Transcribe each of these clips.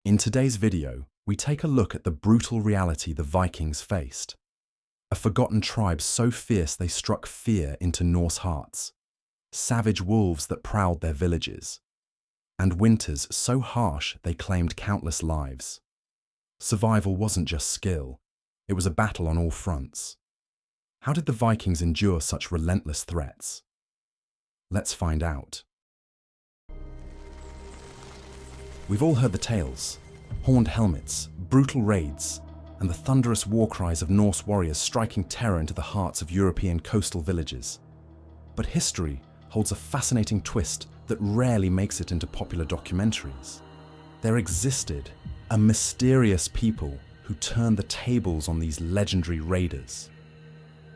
In today's video, we take a look at the brutal reality the Vikings faced. A forgotten tribe so fierce they struck fear into Norse hearts. Savage wolves that prowled their villages. And winters so harsh they claimed countless lives. Survival wasn't just skill, it was a battle on all fronts. How did the Vikings endure such relentless threats? Let's find out. We've all heard the tales: horned helmets, brutal raids, and the thunderous war cries of Norse warriors striking terror into the hearts of European coastal villages. But history holds a fascinating twist that rarely makes it into popular documentaries. There existed a mysterious people who turned the tables on these legendary raiders.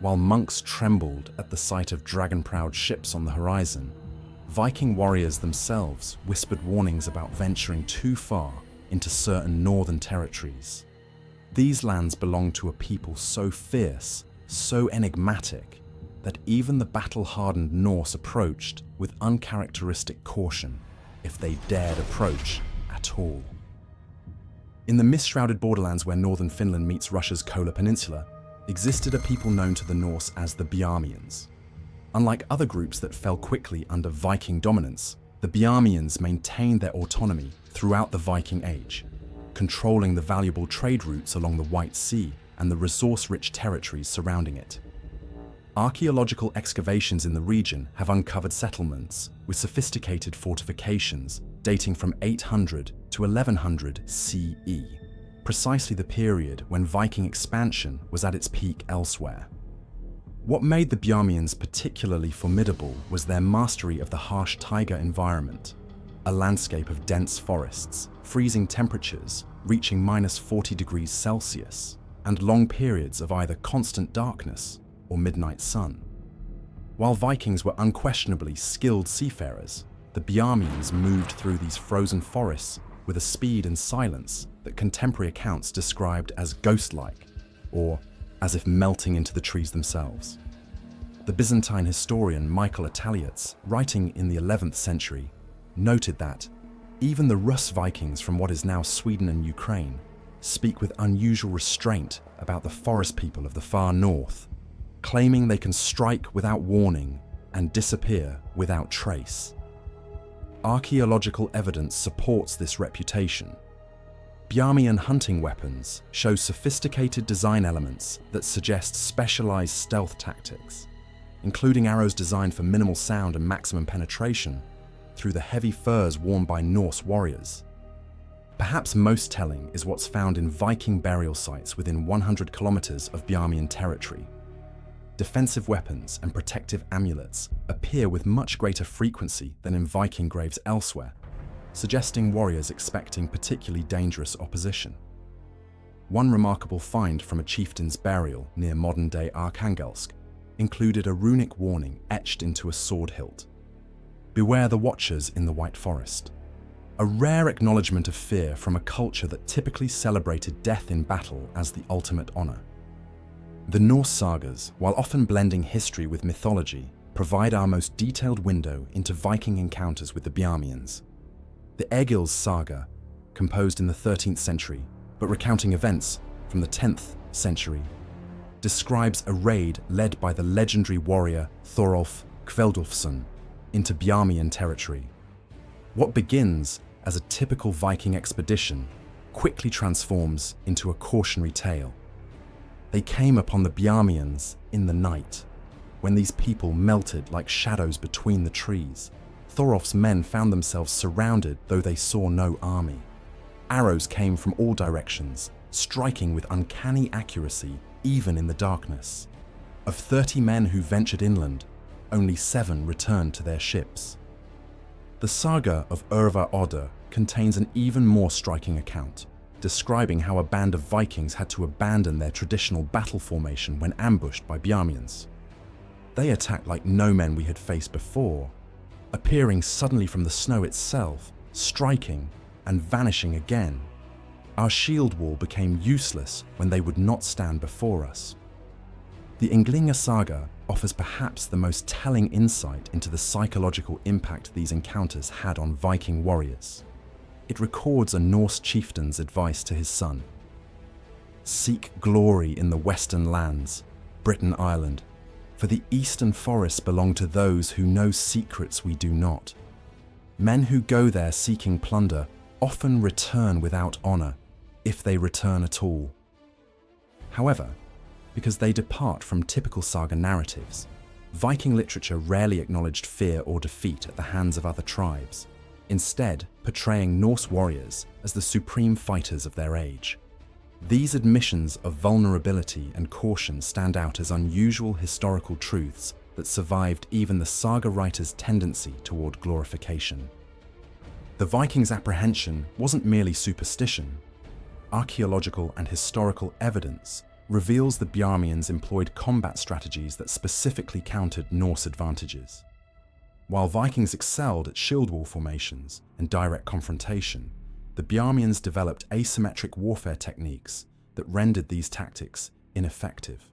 While monks trembled at the sight of dragon-prowed ships on the horizon, Viking warriors themselves whispered warnings about venturing too far into certain northern territories. These lands belonged to a people so fierce, so enigmatic, that even the battle-hardened Norse approached with uncharacteristic caution, if they dared approach at all. In the mist-shrouded borderlands where northern Finland meets Russia's Kola Peninsula, existed a people known to the Norse as the Biamians. Unlike other groups that fell quickly under Viking dominance, the Biamians maintained their autonomy throughout the Viking Age, controlling the valuable trade routes along the White Sea and the resource-rich territories surrounding it. Archaeological excavations in the region have uncovered settlements with sophisticated fortifications dating from 800 to 1100 CE, precisely the period when Viking expansion was at its peak elsewhere. What made the Biamians particularly formidable was their mastery of the harsh taiga environment, a landscape of dense forests, freezing temperatures reaching -40 degrees Celsius, and long periods of either constant darkness or midnight sun. While Vikings were unquestionably skilled seafarers, the Biamians moved through these frozen forests with a speed and silence that contemporary accounts described as ghost-like, or as if melting into the trees themselves. The Byzantine historian Michael Attaliates, writing in the 11th century, noted that even the Rus Vikings from what is now Sweden and Ukraine speak with unusual restraint about the forest people of the far north, claiming they can strike without warning and disappear without trace. Archaeological evidence supports this reputation. Biamian hunting weapons show sophisticated design elements that suggest specialized stealth tactics, including arrows designed for minimal sound and maximum penetration through the heavy furs worn by Norse warriors. Perhaps most telling is what's found in Viking burial sites within 100 kilometers of Biamian territory. Defensive weapons and protective amulets appear with much greater frequency than in Viking graves elsewhere, suggesting warriors expecting particularly dangerous opposition. One remarkable find from a chieftain's burial near modern-day Arkhangelsk included a runic warning etched into a sword hilt: "Beware the watchers in the White Forest." A rare acknowledgement of fear from a culture that typically celebrated death in battle as the ultimate honor. The Norse sagas, while often blending history with mythology, provide our most detailed window into Viking encounters with the Biamians. The Egil's saga, composed in the 13th century, but recounting events from the 10th century, describes a raid led by the legendary warrior Thorolf Kveldulfsson into Biamian territory. What begins as a typical Viking expedition quickly transforms into a cautionary tale. They came upon the Biamians in the night, when these people melted like shadows between the trees. Thorolf's men found themselves surrounded, though they saw no army. Arrows came from all directions, striking with uncanny accuracy even in the darkness. Of 30 men who ventured inland, only 7 returned to their ships. The saga of Urva Odder contains an even more striking account, describing how a band of Vikings had to abandon their traditional battle formation when ambushed by Biamians. They attacked like no men we had faced before, appearing suddenly from the snow itself, striking and vanishing again. Our shield wall became useless when they would not stand before us. The Ynglinga saga offers perhaps the most telling insight into the psychological impact these encounters had on Viking warriors. it records a Norse chieftain's advice to his son. Seek glory in the western lands, Britain Island, for the eastern forests belong to those who know secrets we do not. Men who go there seeking plunder often return without honor, if they return at all. However, because they depart from typical saga narratives, Viking literature rarely acknowledged fear or defeat at the hands of other tribes, instead portraying Norse warriors as the supreme fighters of their age. These admissions of vulnerability and caution stand out as unusual historical truths that survived even the saga writer's tendency toward glorification. The Vikings' apprehension wasn't merely superstition. Archaeological and historical evidence reveals the Bjarmians employed combat strategies that specifically countered Norse advantages. While Vikings excelled at shield wall formations and direct confrontation, the Bjarmians developed asymmetric warfare techniques that rendered these tactics ineffective.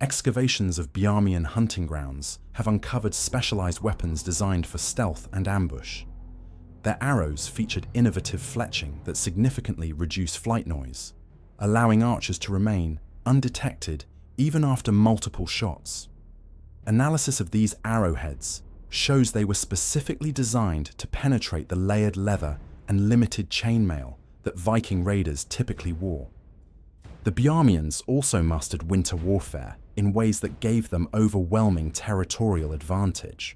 Excavations of Bjarmian hunting grounds have uncovered specialized weapons designed for stealth and ambush. Their arrows featured innovative fletching that significantly reduced flight noise, allowing archers to remain undetected even after multiple shots. Analysis of these arrowheads shows they were specifically designed to penetrate the layered leather and limited chainmail that Viking raiders typically wore. The Bjarmians also mastered winter warfare in ways that gave them overwhelming territorial advantage.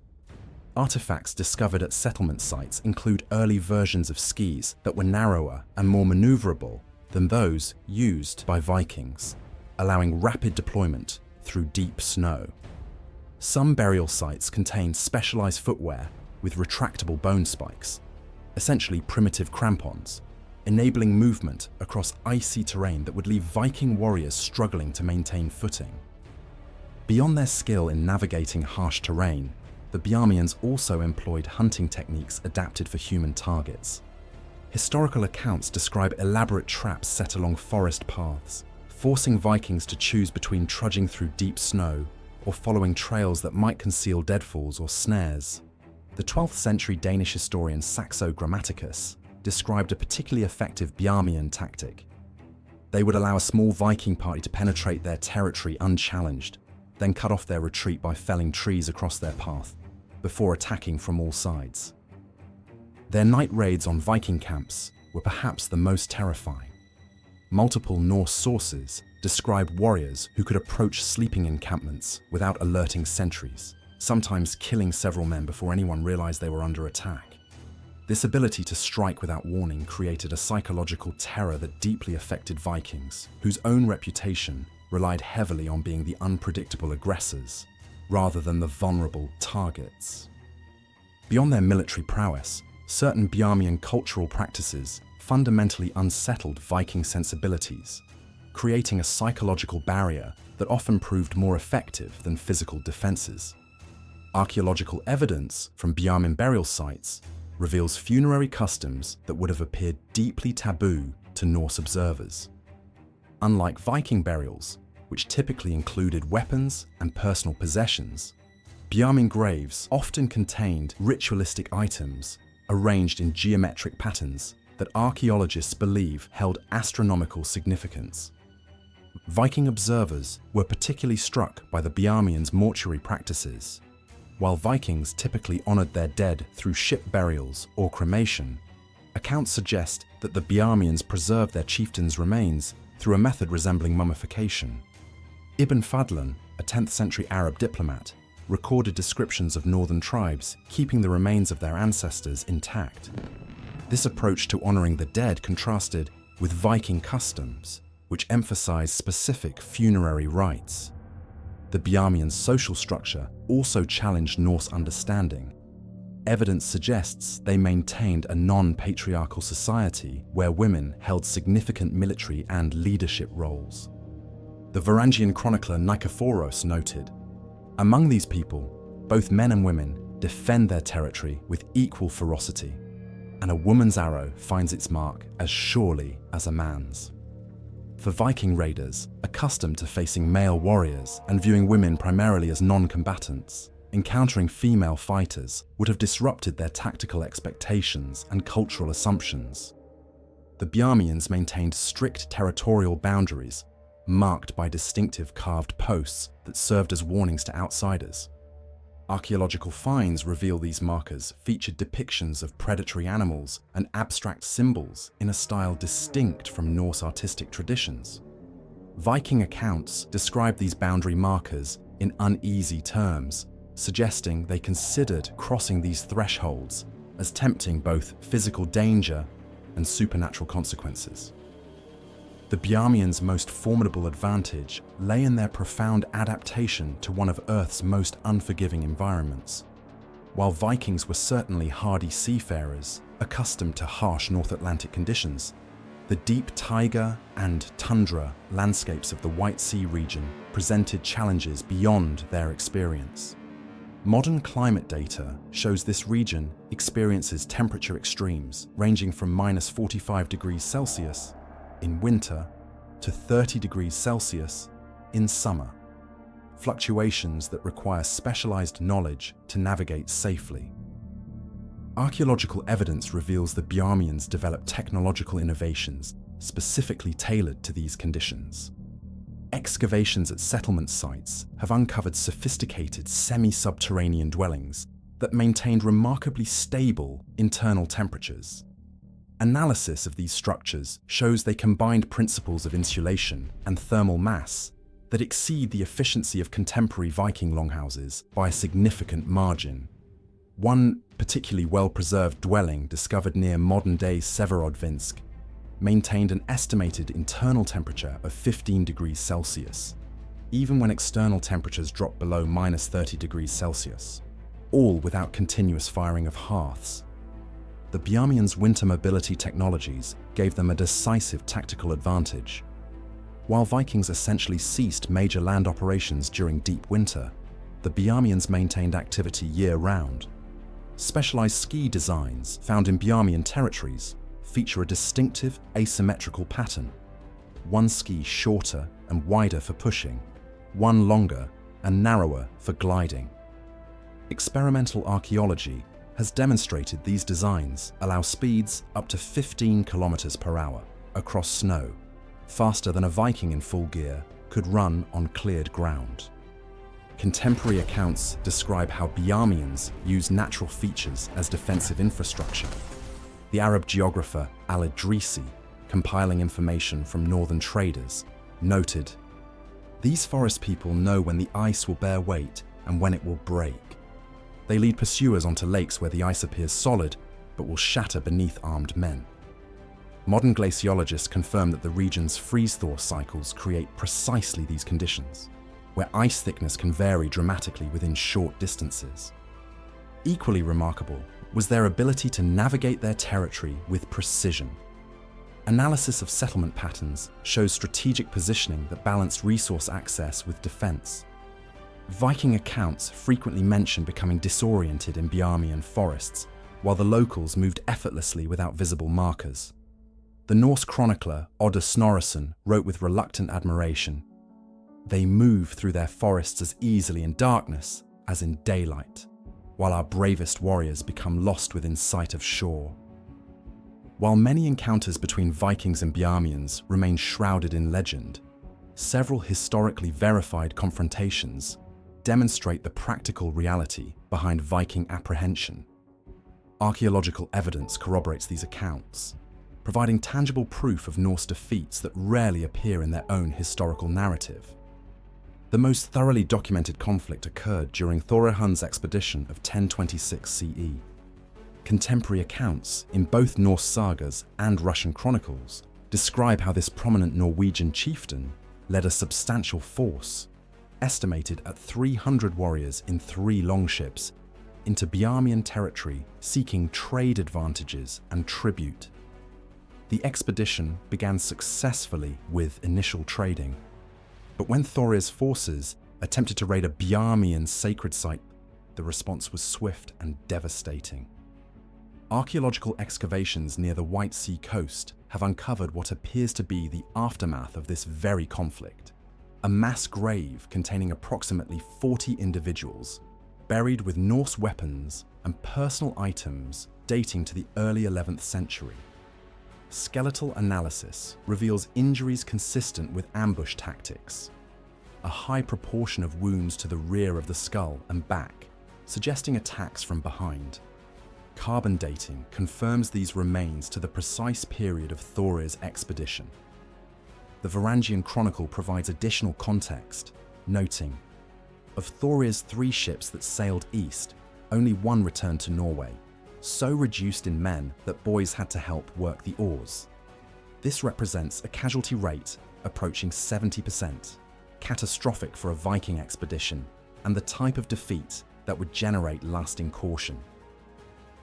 Artifacts discovered at settlement sites include early versions of skis that were narrower and more maneuverable than those used by Vikings, allowing rapid deployment through deep snow. Some burial sites contain specialized footwear with retractable bone spikes, essentially primitive crampons, enabling movement across icy terrain that would leave Viking warriors struggling to maintain footing. Beyond their skill in navigating harsh terrain, the Bjarmians also employed hunting techniques adapted for human targets. Historical accounts describe elaborate traps set along forest paths, forcing Vikings to choose between trudging through deep snow or following trails that might conceal deadfalls or snares. The 12th century Danish historian Saxo Grammaticus described a particularly effective Bjarmian tactic. They would allow a small Viking party to penetrate their territory unchallenged, then cut off their retreat by felling trees across their path, before attacking from all sides. Their night raids on Viking camps were perhaps the most terrifying. Multiple Norse sources describe warriors who could approach sleeping encampments without alerting sentries, sometimes killing several men before anyone realized they were under attack. This ability to strike without warning created a psychological terror that deeply affected Vikings, whose own reputation relied heavily on being the unpredictable aggressors, rather than the vulnerable targets. Beyond their military prowess, certain Bjarmian cultural practices fundamentally unsettled Viking sensibilities, creating a psychological barrier that often proved more effective than physical defenses. Archaeological evidence from Bjarmian burial sites reveals funerary customs that would have appeared deeply taboo to Norse observers. Unlike Viking burials, which typically included weapons and personal possessions, Bjarmian graves often contained ritualistic items arranged in geometric patterns that archaeologists believe held astronomical significance. Viking observers were particularly struck by the Bjarmians' mortuary practices. While Vikings typically honored their dead through ship burials or cremation, accounts suggest that the Bjarmians preserved their chieftains' remains through a method resembling mummification. Ibn Fadlan, a 10th century Arab diplomat, recorded descriptions of northern tribes keeping the remains of their ancestors intact. This approach to honoring the dead contrasted with Viking customs, which emphasized specific funerary rites. The Bjarmian social structure also challenged Norse understanding. Evidence suggests they maintained a non-patriarchal society where women held significant military and leadership roles. The Varangian chronicler Nikephoros noted, "Among these people, both men and women defend their territory with equal ferocity, and a woman's arrow finds its mark as surely as a man's." For Viking raiders, accustomed to facing male warriors and viewing women primarily as non-combatants, encountering female fighters would have disrupted their tactical expectations and cultural assumptions. The Biamians maintained strict territorial boundaries, marked by distinctive carved posts that served as warnings to outsiders. Archaeological finds reveal these markers featured depictions of predatory animals and abstract symbols in a style distinct from Norse artistic traditions. Viking accounts describe these boundary markers in uneasy terms, suggesting they considered crossing these thresholds as tempting both physical danger and supernatural consequences. The Biamians' most formidable advantage lay in their profound adaptation to one of Earth's most unforgiving environments. While Vikings were certainly hardy seafarers, accustomed to harsh North Atlantic conditions, the deep taiga and tundra landscapes of the White Sea region presented challenges beyond their experience. Modern climate data shows this region experiences temperature extremes ranging from -45 degrees Celsius in winter to 30 degrees Celsius in summer, fluctuations that require specialized knowledge to navigate safely. Archaeological evidence reveals the Biamians developed technological innovations specifically tailored to these conditions. Excavations at settlement sites have uncovered sophisticated semi-subterranean dwellings that maintained remarkably stable internal temperatures. Analysis of these structures shows they combined principles of insulation and thermal mass that exceed the efficiency of contemporary Viking longhouses by a significant margin. One particularly well-preserved dwelling discovered near modern-day Severodvinsk maintained an estimated internal temperature of 15 degrees Celsius, even when external temperatures dropped below -30 degrees Celsius, all without continuous firing of hearths. The Biamians' winter mobility technologies gave them a decisive tactical advantage. While Vikings essentially ceased major land operations during deep winter, the Biamians maintained activity year-round. Specialized ski designs found in Biamian territories feature a distinctive asymmetrical pattern, one ski shorter and wider for pushing, one longer and narrower for gliding. Experimental archaeology has demonstrated these designs allow speeds up to 15 kilometers per hour across snow, faster than a Viking in full gear could run on cleared ground. Contemporary accounts describe how Biamians use natural features as defensive infrastructure. The Arab geographer al-Idrisi, compiling information from northern traders, noted, "These forest people know when the ice will bear weight and when it will break. They lead pursuers onto lakes where the ice appears solid but will shatter beneath armed men." Modern glaciologists confirm that the region's freeze-thaw cycles create precisely these conditions, where ice thickness can vary dramatically within short distances. Equally remarkable was their ability to navigate their territory with precision. Analysis of settlement patterns shows strategic positioning that balanced resource access with defense. Viking accounts frequently mention becoming disoriented in Biamian forests, while the locals moved effortlessly without visible markers. The Norse chronicler Oddr Snorrason wrote with reluctant admiration, "They move through their forests as easily in darkness as in daylight, while our bravest warriors become lost within sight of shore." While many encounters between Vikings and Biamians remain shrouded in legend, several historically verified confrontations demonstrate the practical reality behind Viking apprehension. Archaeological evidence corroborates these accounts, providing tangible proof of Norse defeats that rarely appear in their own historical narrative. The most thoroughly documented conflict occurred during Thorehund's expedition of 1026 CE. Contemporary accounts in both Norse sagas and Russian chronicles describe how this prominent Norwegian chieftain led a substantial force, estimated at 300 warriors in 3 longships, into Biamian territory seeking trade advantages and tribute. The expedition began successfully with initial trading, but when Thorir's forces attempted to raid a Biamian sacred site, the response was swift and devastating. Archaeological excavations near the White Sea coast have uncovered what appears to be the aftermath of this very conflict. A mass grave containing approximately 40 individuals, buried with Norse weapons and personal items dating to the early 11th century. Skeletal analysis reveals injuries consistent with ambush tactics. A high proportion of wounds to the rear of the skull and back, suggesting attacks from behind. Carbon dating confirms these remains to the precise period of Thorir's expedition. The Varangian Chronicle provides additional context, noting, "Of Thorir's 3 ships that sailed east, only 1 returned to Norway, so reduced in men that boys had to help work the oars. This represents a casualty rate approaching 70%, catastrophic for a Viking expedition, and the type of defeat that would generate lasting caution."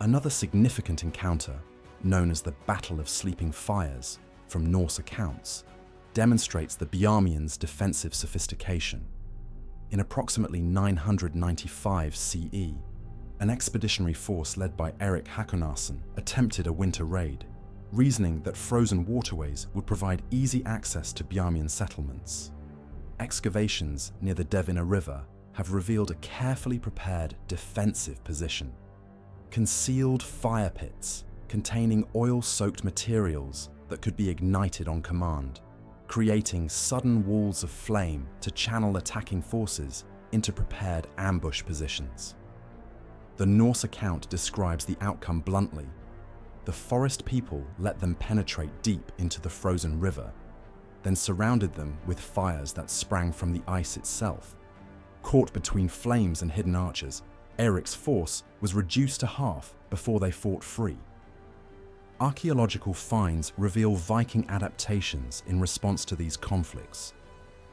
Another significant encounter, known as the Battle of Sleeping Fires from Norse accounts, demonstrates the Biamians' defensive sophistication. In approximately 995 CE, an expeditionary force led by Erik Hakonarson attempted a winter raid, reasoning that frozen waterways would provide easy access to Biamian settlements. Excavations near the Devina River have revealed a carefully prepared defensive position. Concealed fire pits containing oil-soaked materials that could be ignited on command, creating sudden walls of flame to channel attacking forces into prepared ambush positions. The Norse account describes the outcome bluntly. The forest people let them penetrate deep into the frozen river, then surrounded them with fires that sprang from the ice itself. Caught between flames and hidden archers, Erik's force was reduced to half before they fought free. Archaeological finds reveal Viking adaptations in response to these conflicts.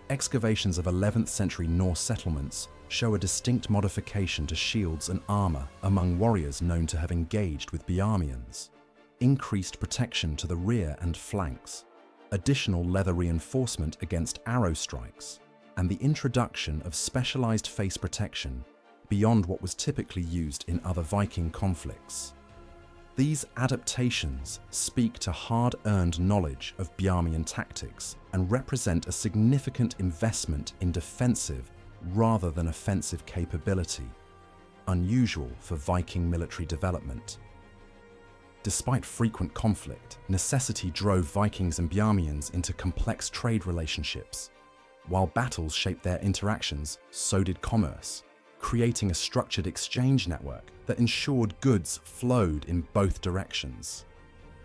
Excavations of 11th century Norse settlements show a distinct modification to shields and armor among warriors known to have engaged with Biamians. Increased protection to the rear and flanks, additional leather reinforcement against arrow strikes, and the introduction of specialized face protection beyond what was typically used in other Viking conflicts. These adaptations speak to hard-earned knowledge of Biamian tactics and represent a significant investment in defensive rather than offensive capability, unusual for Viking military development. Despite frequent conflict, necessity drove Vikings and Biamians into complex trade relationships. While battles shaped their interactions, so did commerce, creating a structured exchange network that ensured goods flowed in both directions.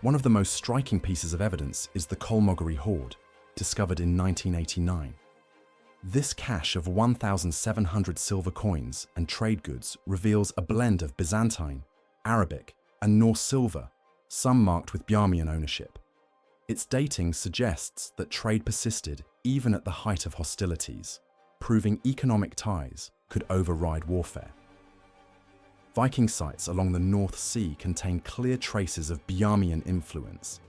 One of the most striking pieces of evidence is the Kolmogeri hoard, discovered in 1989. This cache of 1,700 silver coins and trade goods reveals a blend of Byzantine, Arabic, and Norse silver, some marked with Biamian ownership. Its dating suggests that trade persisted even at the height of hostilities, proving economic ties could override warfare. Viking sites along the North Sea contain clear traces of Biamian influence,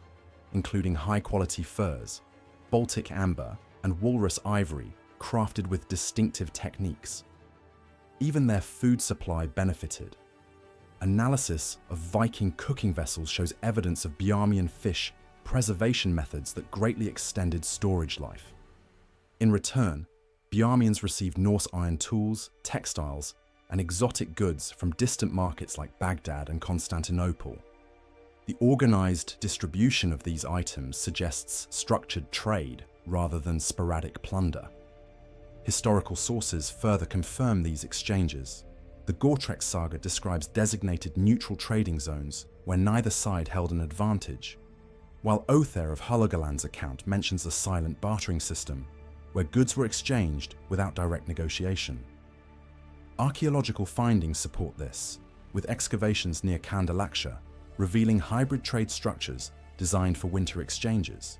including high-quality furs, Baltic amber, and walrus ivory crafted with distinctive techniques. Even their food supply benefited. Analysis of Viking cooking vessels shows evidence of Biamian fish preservation methods that greatly extended storage life. In return, Biamians received Norse iron tools, textiles, and exotic goods from distant markets like Baghdad and Constantinople. The organized distribution of these items suggests structured trade rather than sporadic plunder. Historical sources further confirm these exchanges. The Gortrek saga describes designated neutral trading zones where neither side held an advantage, while Othere of Hålogaland's account mentions a silent bartering system where goods were exchanged without direct negotiation. Archaeological findings support this, with excavations near Kandalaksha revealing hybrid trade structures designed for winter exchanges.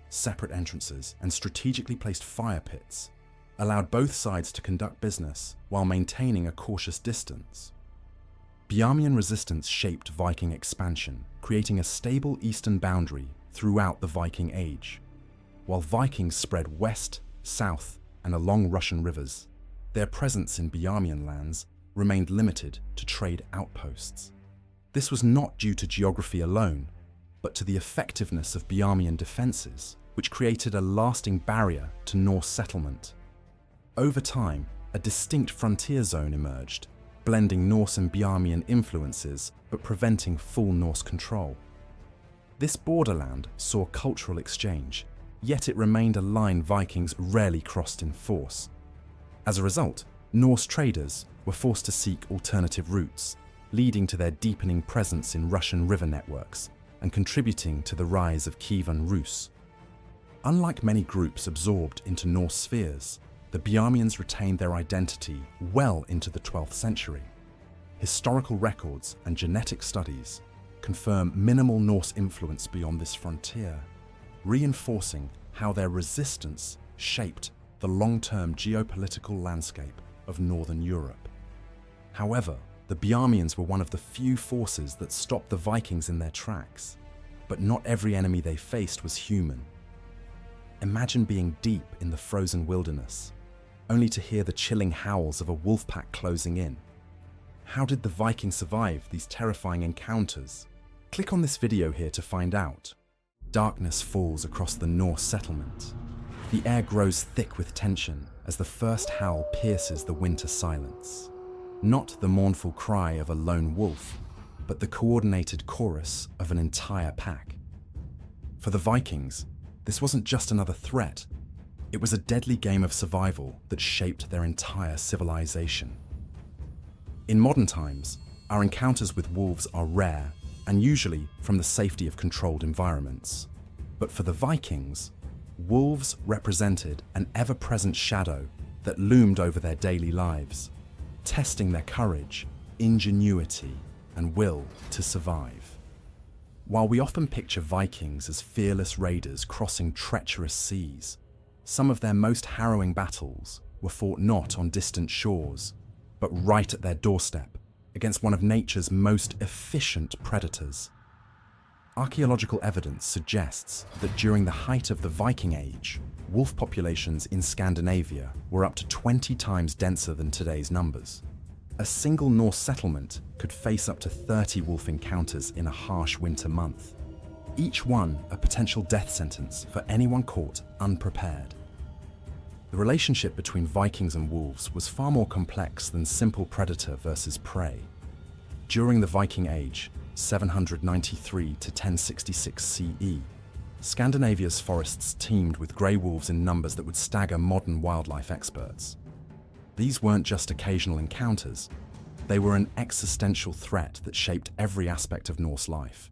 Separate entrances and strategically placed fire pits allowed both sides to conduct business while maintaining a cautious distance. Biamian resistance shaped Viking expansion, creating a stable eastern boundary throughout the Viking Age. While Vikings spread west, south, and along Russian rivers, their presence in Biamian lands remained limited to trade outposts. This was not due to geography alone, but to the effectiveness of Biamian defenses, which created a lasting barrier to Norse settlement. Over time, a distinct frontier zone emerged, blending Norse and Biamian influences but preventing full Norse control. This borderland saw cultural exchange, yet it remained a line Vikings rarely crossed in force. As a result, Norse traders were forced to seek alternative routes, leading to their deepening presence in Russian river networks and contributing to the rise of Kievan Rus. Unlike many groups absorbed into Norse spheres, the Biamians retained their identity well into the 12th century. Historical records and genetic studies confirm minimal Norse influence beyond this frontier, reinforcing how their resistance shaped the long-term geopolitical landscape of Northern Europe. However, the Biamians were one of the few forces that stopped the Vikings in their tracks, but not every enemy they faced was human. Imagine being deep in the frozen wilderness, only to hear the chilling howls of a wolf pack closing in. How did the Vikings survive these terrifying encounters? Click on this video here to find out. Darkness falls across the Norse settlement. The air grows thick with tension as the first howl pierces the winter silence. Not the mournful cry of a lone wolf, but the coordinated chorus of an entire pack. For the Vikings, this wasn't just another threat. It was a deadly game of survival that shaped their entire civilization. In modern times, our encounters with wolves are rare and usually from the safety of controlled environments. But for the Vikings, wolves represented an ever-present shadow that loomed over their daily lives, testing their courage, ingenuity, and will to survive. While we often picture Vikings as fearless raiders crossing treacherous seas, some of their most harrowing battles were fought not on distant shores, but right at their doorstep, against one of nature's most efficient predators. Archaeological evidence suggests that during the height of the Viking Age, wolf populations in Scandinavia were up to 20 times denser than today's numbers. A single Norse settlement could face up to 30 wolf encounters in a harsh winter month, each one a potential death sentence for anyone caught unprepared. The relationship between Vikings and wolves was far more complex than simple predator versus prey. During the Viking Age, 793 to 1066 CE, Scandinavia's forests teemed with grey wolves in numbers that would stagger modern wildlife experts. These weren't just occasional encounters, they were an existential threat that shaped every aspect of Norse life.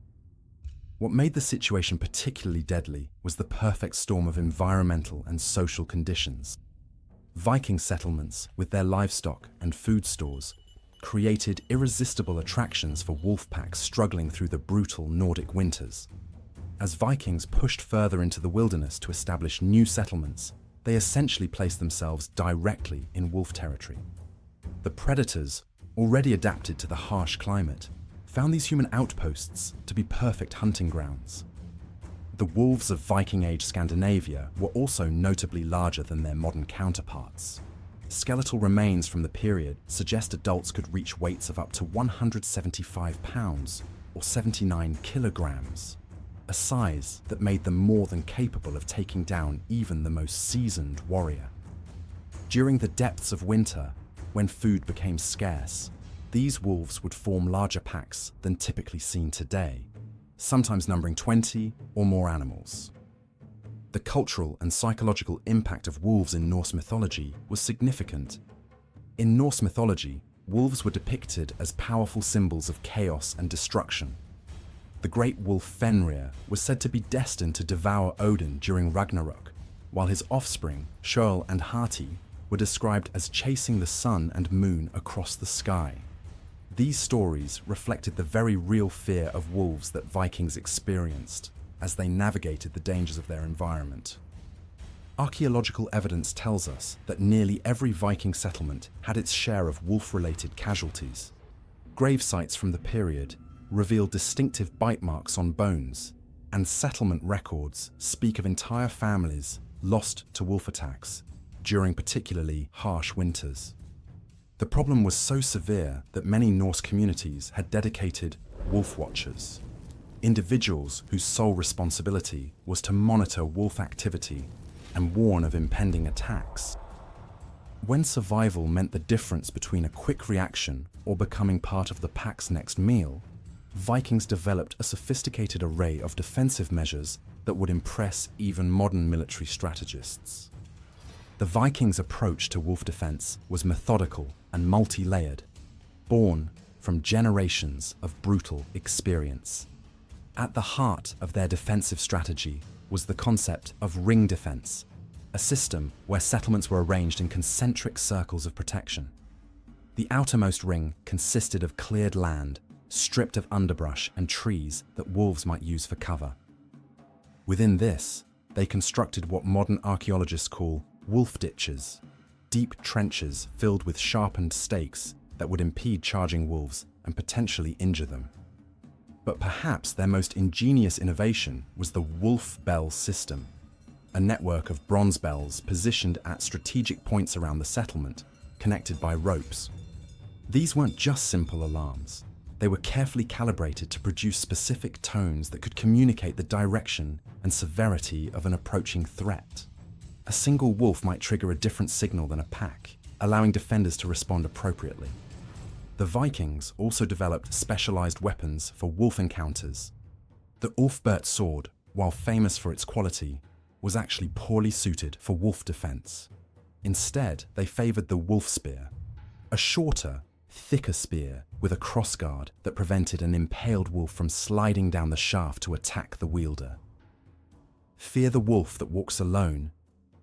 What made the situation particularly deadly was the perfect storm of environmental and social conditions. Viking settlements, with their livestock and food stores, created irresistible attractions for wolf packs struggling through the brutal Nordic winters. As Vikings pushed further into the wilderness to establish new settlements, they essentially placed themselves directly in wolf territory. The predators, already adapted to the harsh climate, found these human outposts to be perfect hunting grounds. The wolves of Viking Age Scandinavia were also notably larger than their modern counterparts. Skeletal remains from the period suggest adults could reach weights of up to 175 pounds or 79 kilograms, a size that made them more than capable of taking down even the most seasoned warrior. During the depths of winter, when food became scarce, these wolves would form larger packs than typically seen today, sometimes numbering 20 or more animals. The cultural and psychological impact of wolves in Norse mythology was significant. In Norse mythology, wolves were depicted as powerful symbols of chaos and destruction. The great wolf Fenrir was said to be destined to devour Odin during Ragnarok, while his offspring, Skjold and Hati, were described as chasing the sun and moon across the sky. These stories reflected the very real fear of wolves that Vikings experienced as they navigated the dangers of their environment. Archaeological evidence tells us that nearly every Viking settlement had its share of wolf-related casualties. Grave sites from the period reveal distinctive bite marks on bones, and settlement records speak of entire families lost to wolf attacks during particularly harsh winters. The problem was so severe that many Norse communities had dedicated wolf watchers, individuals whose sole responsibility was to monitor wolf activity and warn of impending attacks. When survival meant the difference between a quick reaction or becoming part of the pack's next meal, Vikings developed a sophisticated array of defensive measures that would impress even modern military strategists. The Vikings' approach to wolf defense was methodical and multi-layered, born from generations of brutal experience. At the heart of their defensive strategy was the concept of ring defense, a system where settlements were arranged in concentric circles of protection. The outermost ring consisted of cleared land, stripped of underbrush and trees that wolves might use for cover. Within this, they constructed what modern archaeologists call wolf ditches, deep trenches filled with sharpened stakes that would impede charging wolves and potentially injure them. But perhaps their most ingenious innovation was the wolf bell system, a network of bronze bells positioned at strategic points around the settlement, connected by ropes. These weren't just simple alarms. They were carefully calibrated to produce specific tones that could communicate the direction and severity of an approaching threat. A single wolf might trigger a different signal than a pack, allowing defenders to respond appropriately. The Vikings also developed specialized weapons for wolf encounters. The Ulfbert sword, while famous for its quality, was actually poorly suited for wolf defense. Instead, they favored the wolf spear, a shorter, thicker spear with a crossguard that prevented an impaled wolf from sliding down the shaft to attack the wielder. Fear the wolf that walks alone,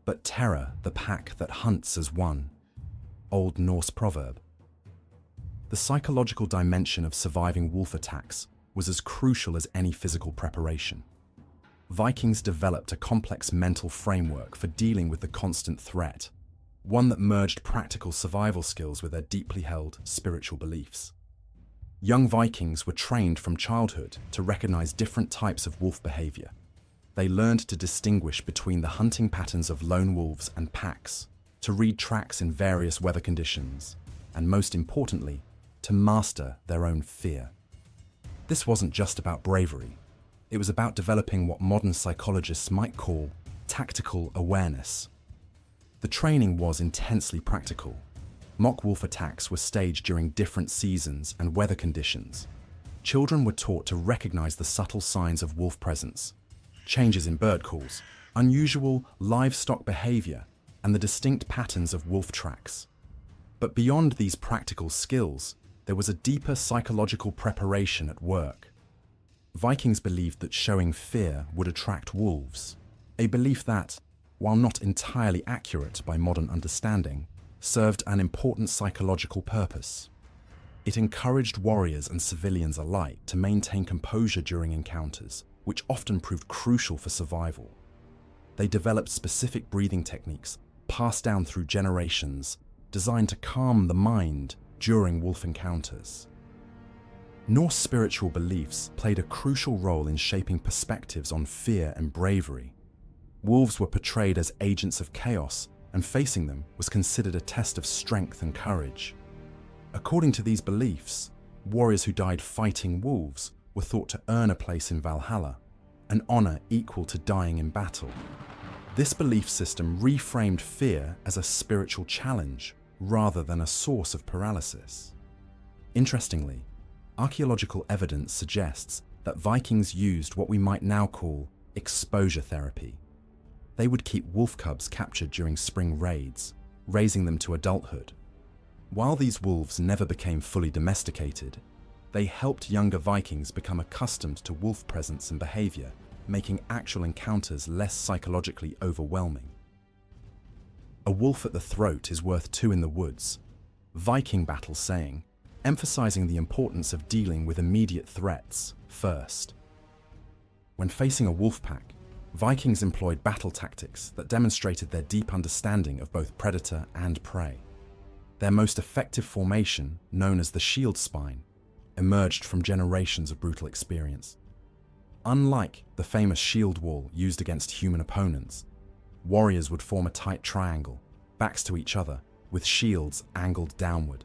but terror the pack that hunts as one. Old Norse proverb. The psychological dimension of surviving wolf attacks was as crucial as any physical preparation. Vikings developed a complex mental framework for dealing with the constant threat, one that merged practical survival skills with their deeply held spiritual beliefs. Young Vikings were trained from childhood to recognize different types of wolf behavior. They learned to distinguish between the hunting patterns of lone wolves and packs, to read tracks in various weather conditions, and most importantly, to master their own fear. This wasn't just about bravery. It was about developing what modern psychologists might call tactical awareness. The training was intensely practical. Mock wolf attacks were staged during different seasons and weather conditions. Children were taught to recognize the subtle signs of wolf presence, changes in bird calls, unusual livestock behavior, and the distinct patterns of wolf tracks. But beyond these practical skills, there was a deeper psychological preparation at work. Vikings believed that showing fear would attract wolves, a belief that, while not entirely accurate by modern understanding, served an important psychological purpose. It encouraged warriors and civilians alike to maintain composure during encounters, which often proved crucial for survival. They developed specific breathing techniques passed down through generations, designed to calm the mind during wolf encounters. Norse spiritual beliefs played a crucial role in shaping perspectives on fear and bravery. Wolves were portrayed as agents of chaos, and facing them was considered a test of strength and courage. According to these beliefs, warriors who died fighting wolves were thought to earn a place in Valhalla, an honor equal to dying in battle. This belief system reframed fear as a spiritual challenge rather than a source of paralysis. Interestingly, archaeological evidence suggests that Vikings used what we might now call exposure therapy. They would keep wolf cubs captured during spring raids, raising them to adulthood. While these wolves never became fully domesticated, they helped younger Vikings become accustomed to wolf presence and behavior, making actual encounters less psychologically overwhelming. A wolf at the throat is worth two in the woods, Viking battle saying, emphasizing the importance of dealing with immediate threats first. When facing a wolf pack, Vikings employed battle tactics that demonstrated their deep understanding of both predator and prey. Their most effective formation, known as the shield spine, emerged from generations of brutal experience. Unlike the famous shield wall used against human opponents, warriors would form a tight triangle, backs to each other, with shields angled downward.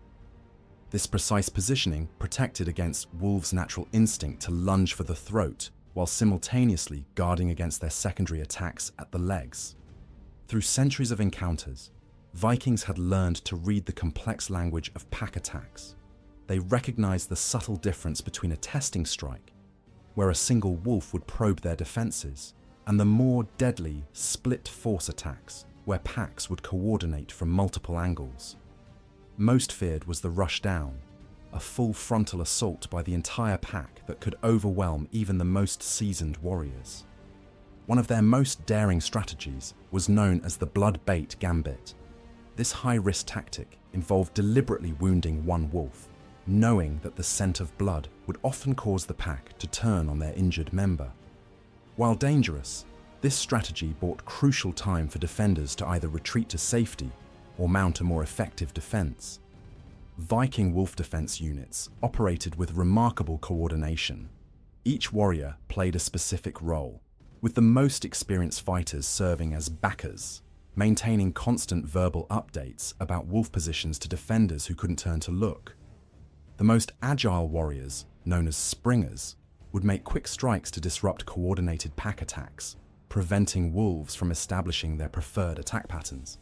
This precise positioning protected against wolves' natural instinct to lunge for the throat, while simultaneously guarding against their secondary attacks at the legs. Through centuries of encounters, Vikings had learned to read the complex language of pack attacks. They recognized the subtle difference between a testing strike, where a single wolf would probe their defenses, and the more deadly split force attacks, where packs would coordinate from multiple angles. Most feared was the rush down, a full frontal assault by the entire pack that could overwhelm even the most seasoned warriors. One of their most daring strategies was known as the blood bait gambit. This high-risk tactic involved deliberately wounding one wolf, knowing that the scent of blood would often cause the pack to turn on their injured member. While dangerous, this strategy bought crucial time for defenders to either retreat to safety or mount a more effective defense. Viking wolf defense units operated with remarkable coordination. Each warrior played a specific role, with the most experienced fighters serving as backers, maintaining constant verbal updates about wolf positions to defenders who couldn't turn to look. The most agile warriors, known as springers, would make quick strikes to disrupt coordinated pack attacks, preventing wolves from establishing their preferred attack patterns.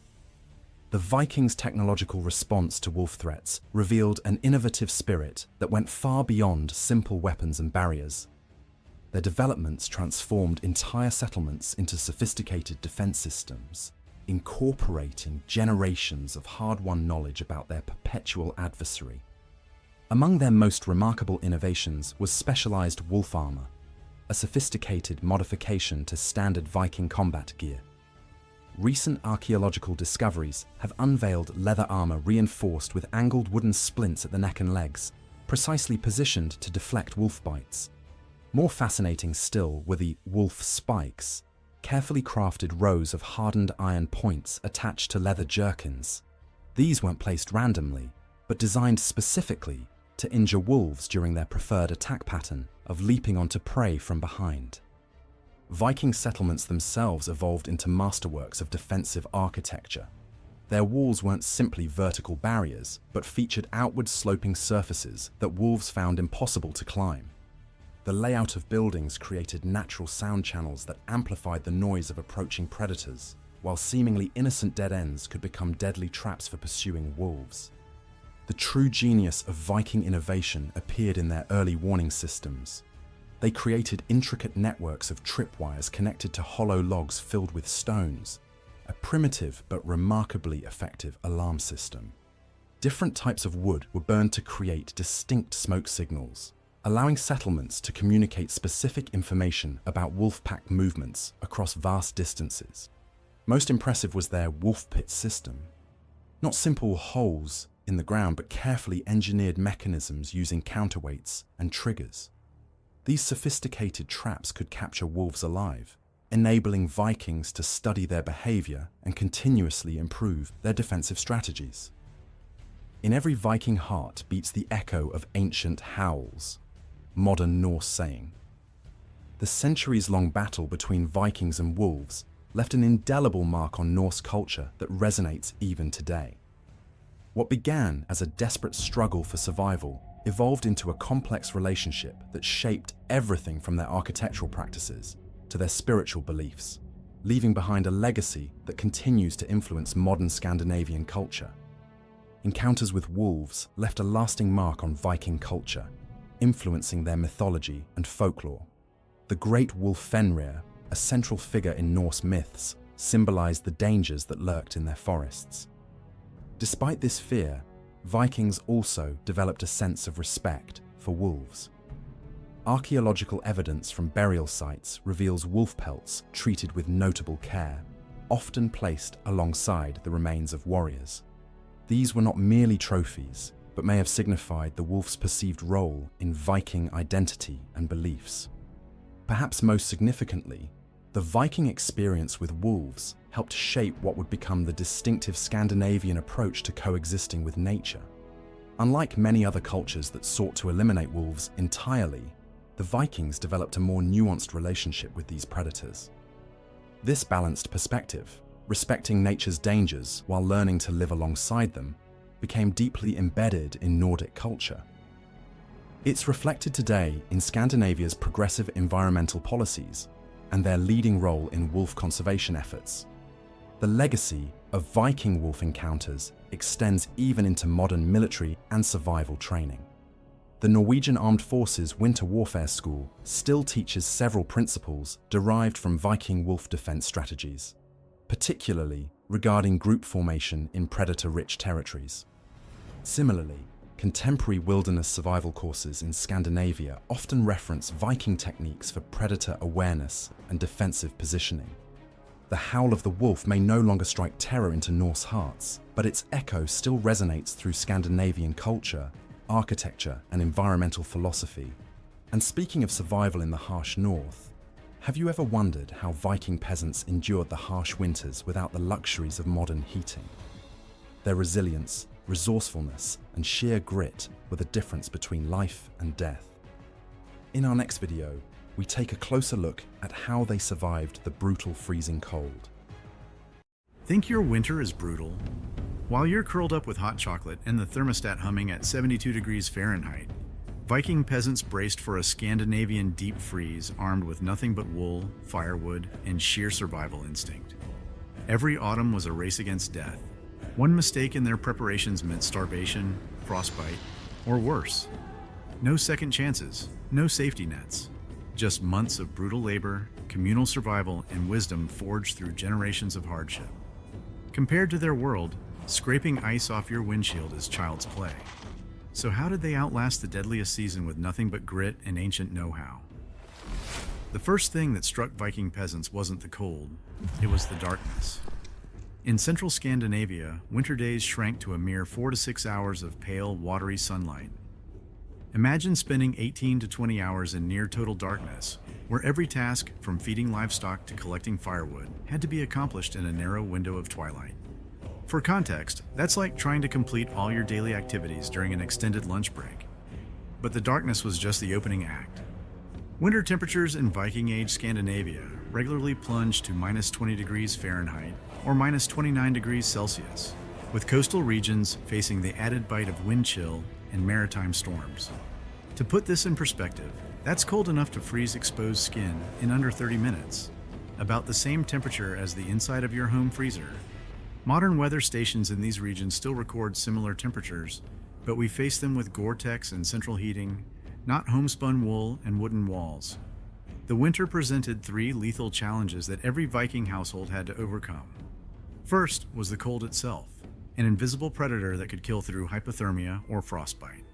The Vikings' technological response to wolf threats revealed an innovative spirit that went far beyond simple weapons and barriers. Their developments transformed entire settlements into sophisticated defense systems, incorporating generations of hard-won knowledge about their perpetual adversary. Among their most remarkable innovations was specialized wolf armor, a sophisticated modification to standard Viking combat gear. Recent archaeological discoveries have unveiled leather armor reinforced with angled wooden splints at the neck and legs, precisely positioned to deflect wolf bites. More fascinating still were the wolf spikes, carefully crafted rows of hardened iron points attached to leather jerkins. These weren't placed randomly, but designed specifically to injure wolves during their preferred attack pattern of leaping onto prey from behind. Viking settlements themselves evolved into masterworks of defensive architecture. Their walls weren't simply vertical barriers, but featured outward sloping surfaces that wolves found impossible to climb. The layout of buildings created natural sound channels that amplified the noise of approaching predators, while seemingly innocent dead ends could become deadly traps for pursuing wolves. The true genius of Viking innovation appeared in their early warning systems. They created intricate networks of tripwires connected to hollow logs filled with stones, a primitive but remarkably effective alarm system. Different types of wood were burned to create distinct smoke signals, allowing settlements to communicate specific information about wolf pack movements across vast distances. Most impressive was their wolf pit system. Not simple holes in the ground, but carefully engineered mechanisms using counterweights and triggers. These sophisticated traps could capture wolves alive, enabling Vikings to study their behavior and continuously improve their defensive strategies. In every Viking heart beats the echo of ancient howls, modern Norse saying. The centuries-long battle between Vikings and wolves left an indelible mark on Norse culture that resonates even today. What began as a desperate struggle for survival evolved into a complex relationship that shaped everything from their architectural practices to their spiritual beliefs, leaving behind a legacy that continues to influence modern Scandinavian culture. Encounters with wolves left a lasting mark on Viking culture, influencing their mythology and folklore. The great wolf Fenrir, a central figure in Norse myths, symbolized the dangers that lurked in their forests. Despite this fear, Vikings also developed a sense of respect for wolves. Archaeological evidence from burial sites reveals wolf pelts treated with notable care, often placed alongside the remains of warriors. These were not merely trophies, but may have signified the wolf's perceived role in Viking identity and beliefs. Perhaps most significantly, the Viking experience with wolves helped shape what would become the distinctive Scandinavian approach to coexisting with nature. Unlike many other cultures that sought to eliminate wolves entirely, the Vikings developed a more nuanced relationship with these predators. This balanced perspective, respecting nature's dangers while learning to live alongside them, became deeply embedded in Nordic culture. It's reflected today in Scandinavia's progressive environmental policies and their leading role in wolf conservation efforts. The legacy of Viking wolf encounters extends even into modern military and survival training. The Norwegian Armed Forces Winter Warfare School still teaches several principles derived from Viking wolf defense strategies, particularly regarding group formation in predator-rich territories. Similarly, contemporary wilderness survival courses in Scandinavia often reference Viking techniques for predator awareness and defensive positioning. The howl of the wolf may no longer strike terror into Norse hearts, but its echo still resonates through Scandinavian culture, architecture, and environmental philosophy. And speaking of survival in the harsh north, have you ever wondered how Viking peasants endured the harsh winters without the luxuries of modern heating? Their resilience, resourcefulness, and sheer grit were the difference between life and death. In our next video, we take a closer look at how they survived the brutal freezing cold. Think your winter is brutal? While you're curled up with hot chocolate and the thermostat humming at 72 degrees Fahrenheit, Viking peasants braced for a Scandinavian deep freeze armed with nothing but wool, firewood, and sheer survival instinct. Every autumn was a race against death. One mistake in their preparations meant starvation, frostbite, or worse. No second chances, no safety nets. Just months of brutal labor, communal survival, and wisdom forged through generations of hardship. Compared to their world, scraping ice off your windshield is child's play. So how did they outlast the deadliest season with nothing but grit and ancient know-how? The first thing that struck Viking peasants wasn't the cold, it was the darkness. In central Scandinavia, winter days shrank to a mere 4 to 6 hours of pale, watery sunlight. Imagine spending 18 to 20 hours in near-total darkness, where every task, from feeding livestock to collecting firewood, had to be accomplished in a narrow window of twilight. For context, that's like trying to complete all your daily activities during an extended lunch break. But the darkness was just the opening act. Winter temperatures in Viking-age Scandinavia regularly plunged to minus 20 degrees Fahrenheit or minus 29 degrees Celsius, with coastal regions facing the added bite of wind chill and maritime storms. To put this in perspective, that's cold enough to freeze exposed skin in under 30 minutes, about the same temperature as the inside of your home freezer. Modern weather stations in these regions still record similar temperatures, but we face them with Gore-Tex and central heating, not homespun wool and wooden walls. The winter presented 3 lethal challenges that every Viking household had to overcome. First was the cold itself, an invisible predator that could kill through hypothermia or frostbite.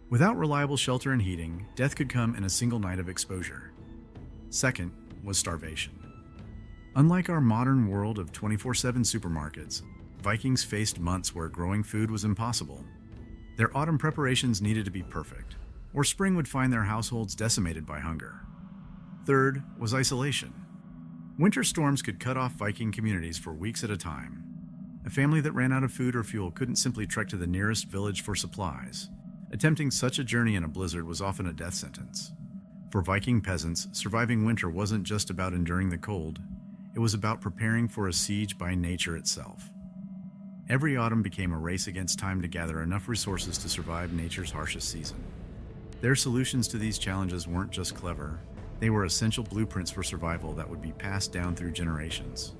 Without reliable shelter and heating, death could come in a single night of exposure. Second was starvation. Unlike our modern world of 24/7 supermarkets, Vikings faced months where growing food was impossible. Their autumn preparations needed to be perfect, or spring would find their households decimated by hunger. Third was isolation. Winter storms could cut off Viking communities for weeks at a time. A family that ran out of food or fuel couldn't simply trek to the nearest village for supplies. Attempting such a journey in a blizzard was often a death sentence. For Viking peasants, surviving winter wasn't just about enduring the cold, it was about preparing for a siege by nature itself. Every autumn became a race against time to gather enough resources to survive nature's harshest season. Their solutions to these challenges weren't just clever, they were essential blueprints for survival that would be passed down through generations.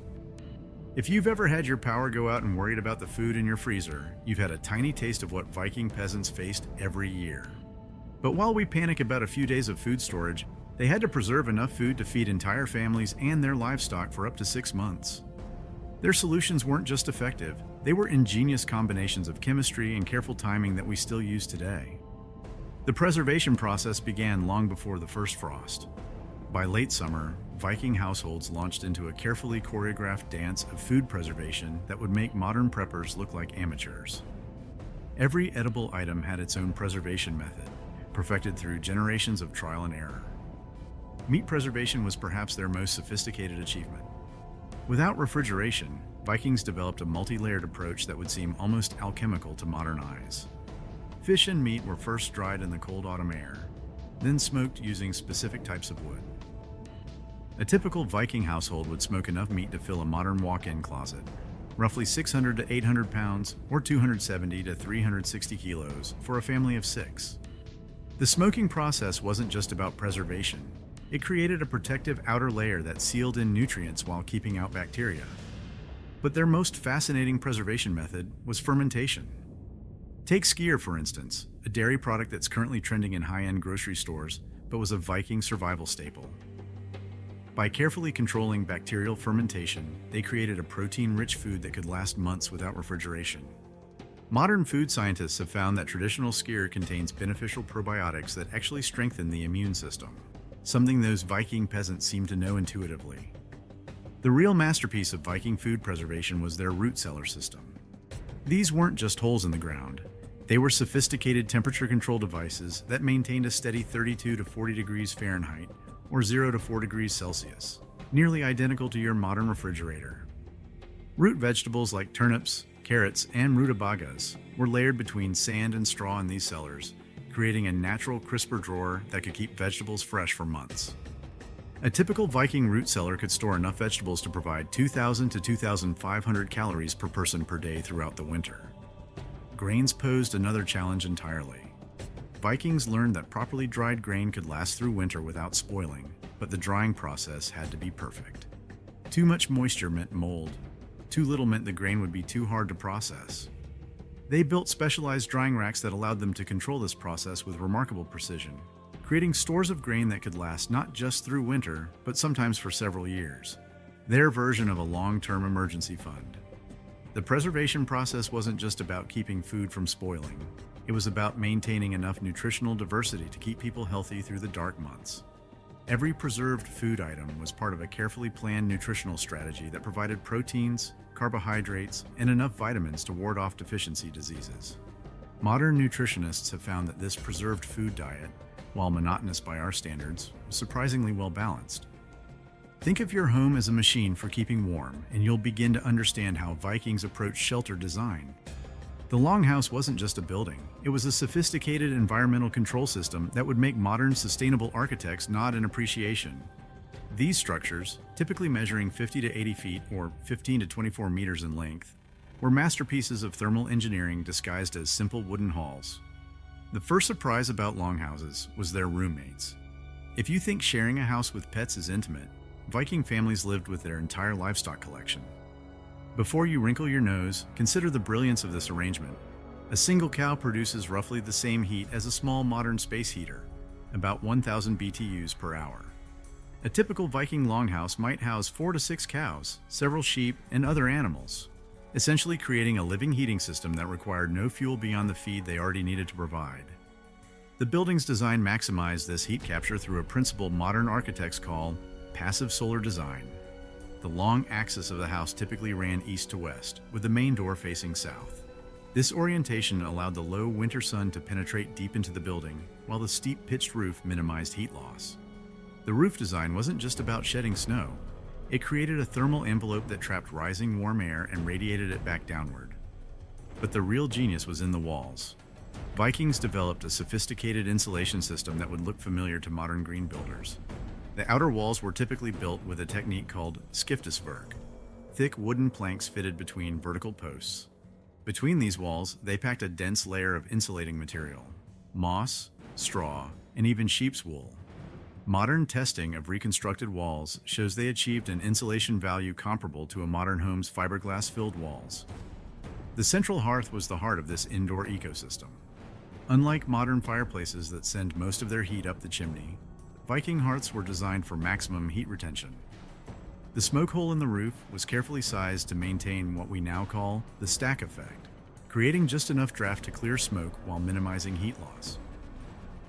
If you've ever had your power go out and worried about the food in your freezer, you've had a tiny taste of what Viking peasants faced every year. But while we panic about a few days of food storage, they had to preserve enough food to feed entire families and their livestock for up to 6 months. Their solutions weren't just effective, they were ingenious combinations of chemistry and careful timing that we still use today. The preservation process began long before the first frost. By late summer, Viking households launched into a carefully choreographed dance of food preservation that would make modern preppers look like amateurs. Every edible item had its own preservation method, perfected through generations of trial and error. Meat preservation was perhaps their most sophisticated achievement. Without refrigeration, Vikings developed a multi-layered approach that would seem almost alchemical to modern eyes. Fish and meat were first dried in the cold autumn air, then smoked using specific types of wood. A typical Viking household would smoke enough meat to fill a modern walk-in closet, roughly 600 to 800 pounds or 270 to 360 kilos for a family of 6. The smoking process wasn't just about preservation. It created a protective outer layer that sealed in nutrients while keeping out bacteria. But their most fascinating preservation method was fermentation. Take skyr, for instance, a dairy product that's currently trending in high-end grocery stores, but was a Viking survival staple. By carefully controlling bacterial fermentation, they created a protein-rich food that could last months without refrigeration. Modern food scientists have found that traditional skyr contains beneficial probiotics that actually strengthen the immune system, something those Viking peasants seem to know intuitively. The real masterpiece of Viking food preservation was their root cellar system. These weren't just holes in the ground. They were sophisticated temperature control devices that maintained a steady 32 to 40 degrees Fahrenheit or 0 to 4 degrees Celsius, nearly identical to your modern refrigerator. Root vegetables like turnips, carrots, and rutabagas were layered between sand and straw in these cellars, creating a natural crisper drawer that could keep vegetables fresh for months. A typical Viking root cellar could store enough vegetables to provide 2,000 to 2,500 calories per person per day throughout the winter. Grains posed another challenge entirely. Vikings learned that properly dried grain could last through winter without spoiling, but the drying process had to be perfect. Too much moisture meant mold. Too little meant the grain would be too hard to process. They built specialized drying racks that allowed them to control this process with remarkable precision, creating stores of grain that could last not just through winter, but sometimes for several years. Their version of a long-term emergency fund. The preservation process wasn't just about keeping food from spoiling. It was about maintaining enough nutritional diversity to keep people healthy through the dark months. Every preserved food item was part of a carefully planned nutritional strategy that provided proteins, carbohydrates, and enough vitamins to ward off deficiency diseases. Modern nutritionists have found that this preserved food diet, while monotonous by our standards, was surprisingly well balanced. Think of your home as a machine for keeping warm, and you'll begin to understand how Vikings approached shelter design. The longhouse wasn't just a building, it was a sophisticated environmental control system that would make modern sustainable architects nod in appreciation. These structures, typically measuring 50 to 80 feet or 15 to 24 meters in length, were masterpieces of thermal engineering disguised as simple wooden halls. The first surprise about longhouses was their roommates. If you think sharing a house with pets is intimate, Viking families lived with their entire livestock collection. Before you wrinkle your nose, consider the brilliance of this arrangement. A single cow produces roughly the same heat as a small modern space heater, about 1,000 BTUs per hour. A typical Viking longhouse might house 4 to 6 cows, several sheep, and other animals, essentially creating a living heating system that required no fuel beyond the feed they already needed to provide. The building's design maximized this heat capture through a principle modern architects call passive solar design. The long axis of the house typically ran east to west, with the main door facing south. This orientation allowed the low winter sun to penetrate deep into the building, while the steep pitched roof minimized heat loss. The roof design wasn't just about shedding snow. It created a thermal envelope that trapped rising warm air and radiated it back downward. But the real genius was in the walls. Vikings developed a sophisticated insulation system that would look familiar to modern green builders. The outer walls were typically built with a technique called skiftisverk, thick wooden planks fitted between vertical posts. Between these walls, they packed a dense layer of insulating material, moss, straw, and even sheep's wool. Modern testing of reconstructed walls shows they achieved an insulation value comparable to a modern home's fiberglass-filled walls. The central hearth was the heart of this indoor ecosystem. Unlike modern fireplaces that send most of their heat up the chimney, Viking hearths were designed for maximum heat retention. The smoke hole in the roof was carefully sized to maintain what we now call the stack effect, creating just enough draft to clear smoke while minimizing heat loss.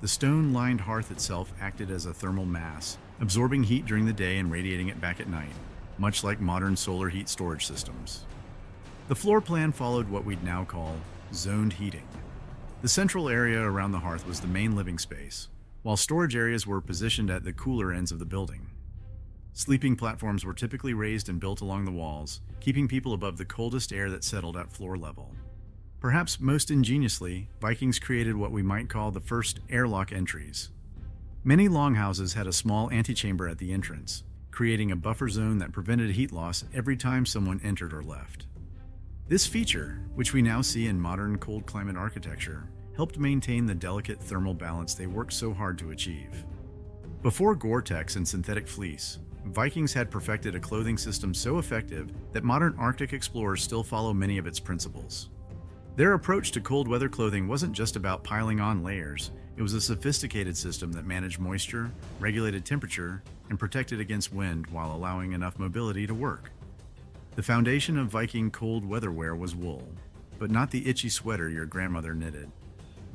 The stone-lined hearth itself acted as a thermal mass, absorbing heat during the day and radiating it back at night, much like modern solar heat storage systems. The floor plan followed what we'd now call zoned heating. The central area around the hearth was the main living space, while storage areas were positioned at the cooler ends of the building. Sleeping platforms were typically raised and built along the walls, keeping people above the coldest air that settled at floor level. Perhaps most ingeniously, Vikings created what we might call the first airlock entries. Many longhouses had a small antechamber at the entrance, creating a buffer zone that prevented heat loss every time someone entered or left. This feature, which we now see in modern cold climate architecture, helped maintain the delicate thermal balance they worked so hard to achieve. Before Gore-Tex and synthetic fleece, Vikings had perfected a clothing system so effective that modern Arctic explorers still follow many of its principles. Their approach to cold weather clothing wasn't just about piling on layers, it was a sophisticated system that managed moisture, regulated temperature, and protected against wind while allowing enough mobility to work. The foundation of Viking cold weather wear was wool, but not the itchy sweater your grandmother knitted.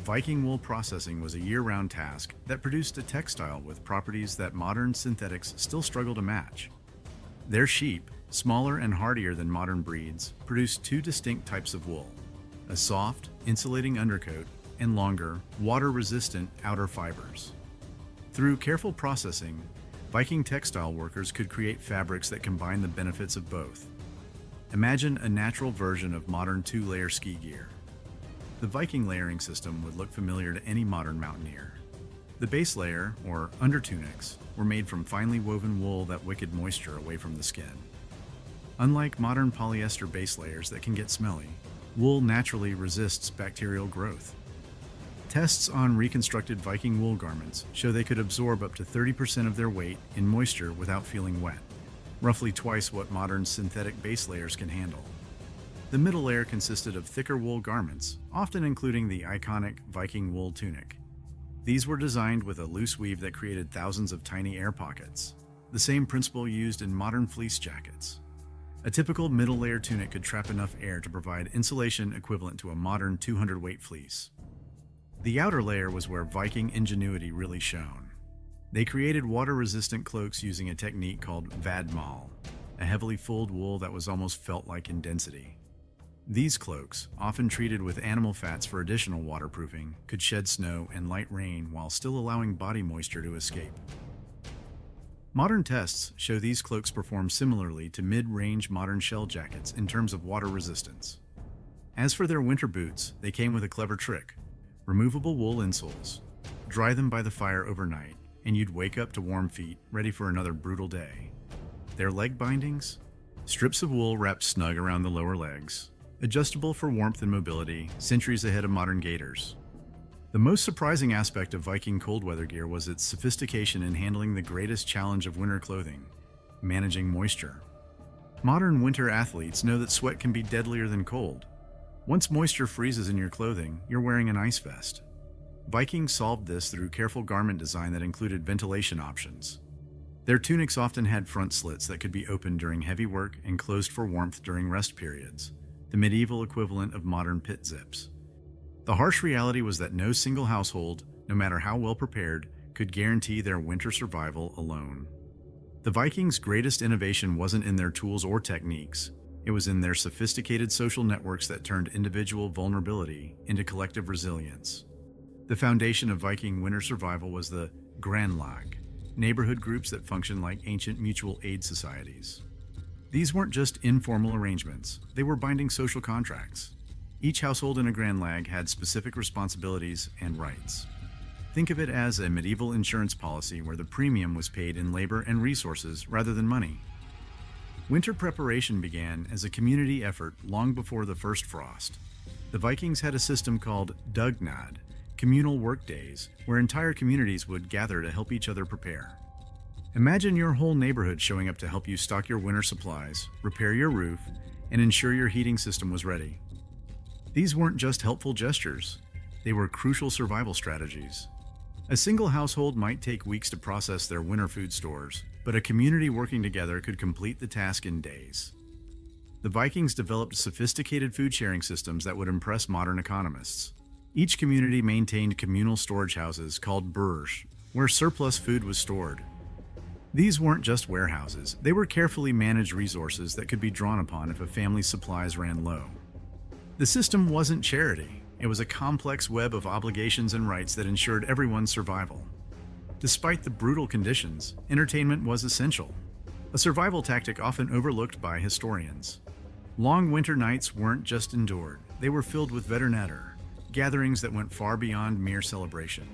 Viking wool processing was a year-round task that produced a textile with properties that modern synthetics still struggle to match. Their sheep, smaller and hardier than modern breeds, produced two distinct types of wool: a soft, insulating undercoat and longer, water-resistant outer fibers. Through careful processing, Viking textile workers could create fabrics that combine the benefits of both. Imagine a natural version of modern two-layer ski gear. The Viking layering system would look familiar to any modern mountaineer. The base layer, or undertunics, were made from finely woven wool that wicks moisture away from the skin. Unlike modern polyester base layers that can get smelly, wool naturally resists bacterial growth. Tests on reconstructed Viking wool garments show they could absorb up to 30% of their weight in moisture without feeling wet, roughly twice what modern synthetic base layers can handle. The middle layer consisted of thicker wool garments, often including the iconic Viking wool tunic. These were designed with a loose weave that created thousands of tiny air pockets, the same principle used in modern fleece jackets. A typical middle layer tunic could trap enough air to provide insulation equivalent to a modern 200-weight fleece. The outer layer was where Viking ingenuity really shone. They created water-resistant cloaks using a technique called vadmal, a heavily fulled wool that was almost felt-like in density. These cloaks, often treated with animal fats for additional waterproofing, could shed snow and light rain while still allowing body moisture to escape. Modern tests show these cloaks perform similarly to mid-range modern shell jackets in terms of water resistance. As for their winter boots, they came with a clever trick: removable wool insoles. Dry them by the fire overnight, and you'd wake up to warm feet, ready for another brutal day. Their leg bindings? Strips of wool wrapped snug around the lower legs, adjustable for warmth and mobility, centuries ahead of modern gaiters. The most surprising aspect of Viking cold weather gear was its sophistication in handling the greatest challenge of winter clothing: managing moisture. Modern winter athletes know that sweat can be deadlier than cold. Once moisture freezes in your clothing, you're wearing an ice vest. Vikings solved this through careful garment design that included ventilation options. Their tunics often had front slits that could be opened during heavy work and closed for warmth during rest periods, the medieval equivalent of modern pit zips. The harsh reality was that no single household, no matter how well prepared, could guarantee their winter survival alone. The Vikings' greatest innovation wasn't in their tools or techniques. It was in their sophisticated social networks that turned individual vulnerability into collective resilience. The foundation of Viking winter survival was the grannlag, neighborhood groups that functioned like ancient mutual aid societies. These weren't just informal arrangements, they were binding social contracts. Each household in a grannlag had specific responsibilities and rights. Think of it as a medieval insurance policy where the premium was paid in labor and resources rather than money. Winter preparation began as a community effort long before the first frost. The Vikings had a system called dugnad, communal work days, where entire communities would gather to help each other prepare. Imagine your whole neighborhood showing up to help you stock your winter supplies, repair your roof, and ensure your heating system was ready. These weren't just helpful gestures, they were crucial survival strategies. A single household might take weeks to process their winter food stores, but a community working together could complete the task in days. The Vikings developed sophisticated food sharing systems that would impress modern economists. Each community maintained communal storage houses called burj, where surplus food was stored. These weren't just warehouses, they were carefully managed resources that could be drawn upon if a family's supplies ran low. The system wasn't charity, it was a complex web of obligations and rights that ensured everyone's survival. Despite the brutal conditions, entertainment was essential, a survival tactic often overlooked by historians. Long winter nights weren't just endured, they were filled with veternatter, gatherings that went far beyond mere celebration.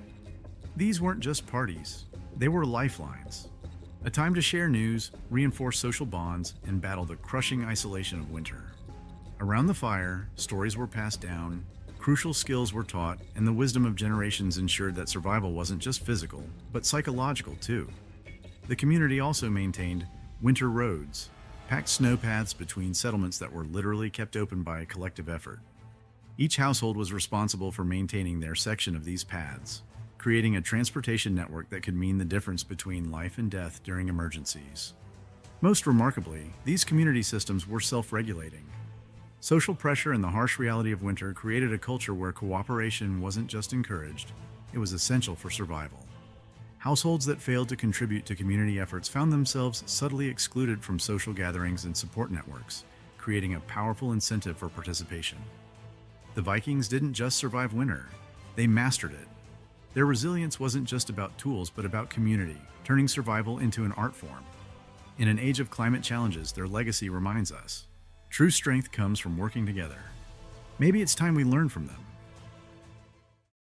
These weren't just parties, they were lifelines. A time to share news, reinforce social bonds, and battle the crushing isolation of winter. Around the fire, stories were passed down, crucial skills were taught, and the wisdom of generations ensured that survival wasn't just physical, but psychological too. The community also maintained winter roads, packed snow paths between settlements that were literally kept open by a collective effort. Each household was responsible for maintaining their section of these paths, creating a transportation network that could mean the difference between life and death during emergencies. Most remarkably, these community systems were self-regulating. Social pressure and the harsh reality of winter created a culture where cooperation wasn't just encouraged, it was essential for survival. Households that failed to contribute to community efforts found themselves subtly excluded from social gatherings and support networks, creating a powerful incentive for participation. The Vikings didn't just survive winter, they mastered it. Their resilience wasn't just about tools, but about community, turning survival into an art form. In an age of climate challenges, their legacy reminds us, true strength comes from working together. Maybe it's time we learn from them.